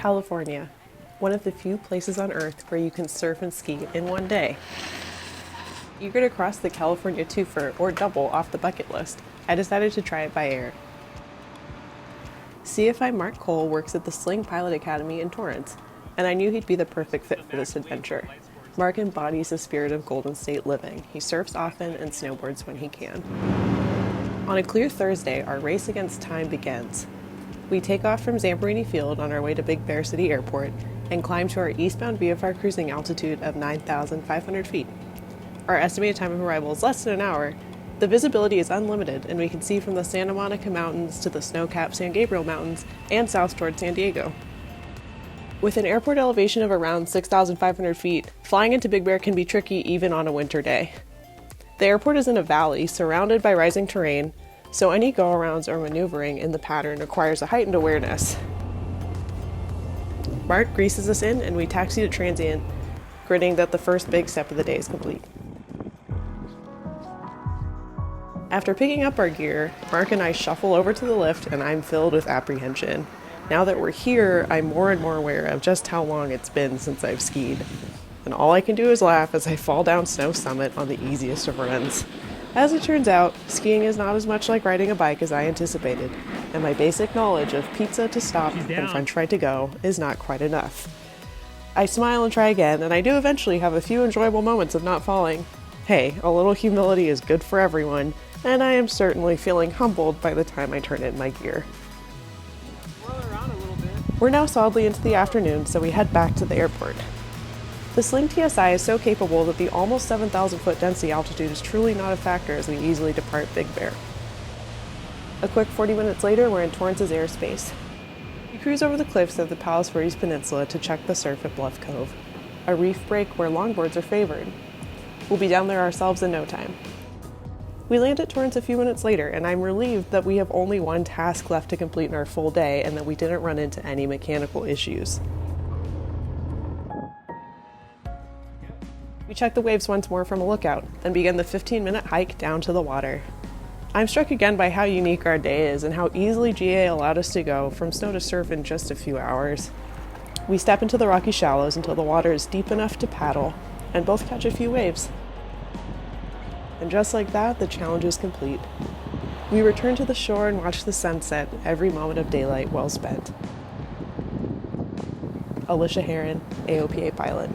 California, one of the few places on Earth where you can surf and ski in one day. Eager to cross the California Twofer, or double, off the bucket list, I decided to try it by air. CFI Mark Cole works at the Sling Pilot Academy in Torrance, and I knew he'd be the perfect fit for this adventure. Mark embodies the spirit of Golden State living. He surfs often and snowboards when he can. On a clear Thursday, our race against time begins. We take off from Zamperini Field on our way to Big Bear City Airport and climb to our eastbound VFR cruising altitude of 9,500 feet. Our estimated time of arrival is less than an hour. The visibility is unlimited, and we can see from the Santa Monica Mountains to the snow-capped San Gabriel Mountains and south toward San Diego. With an airport elevation of around 6,500 feet, flying into Big Bear can be tricky even on a winter day. The airport is in a valley surrounded by rising terrain, so any go-arounds or maneuvering in the pattern requires a heightened awareness. Mark greases us in and we taxi to transient, grinning that the first big step of the day is complete. After picking up our gear, Mark and I shuffle over to the lift and I'm filled with apprehension. Now that we're here, I'm more and more aware of just how long it's been since I've skied. And all I can do is laugh as I fall down Snow Summit on the easiest of runs. As it turns out, skiing is not as much like riding a bike as I anticipated, and my basic knowledge of pizza to stop and french fry to go is not quite enough. I smile and try again, and I do eventually have a few enjoyable moments of not falling. Hey, a little humility is good for everyone, and I am certainly feeling humbled by the time I turn in my gear. We're now solidly into the afternoon, so we head back to the airport. The Sling TSI is so capable that the almost 7,000 foot density altitude is truly not a factor as we easily depart Big Bear. A quick 40 minutes later, we're in Torrance's airspace. We cruise over the cliffs of the Palos Verdes Peninsula to check the surf at Bluff Cove, a reef break where longboards are favored. We'll be down there ourselves in no time. We land at Torrance a few minutes later, and I'm relieved that we have only one task left to complete in our full day and that we didn't run into any mechanical issues. We check the waves once more from a lookout, then begin the 15-minute hike down to the water. I'm struck again by how unique our day is and how easily GA allowed us to go from snow to surf in just a few hours. We step into the rocky shallows until the water is deep enough to paddle, and both catch a few waves. And just like that, the challenge is complete. We return to the shore and watch the sunset, every moment of daylight well spent. Alicia Herron, AOPA pilot.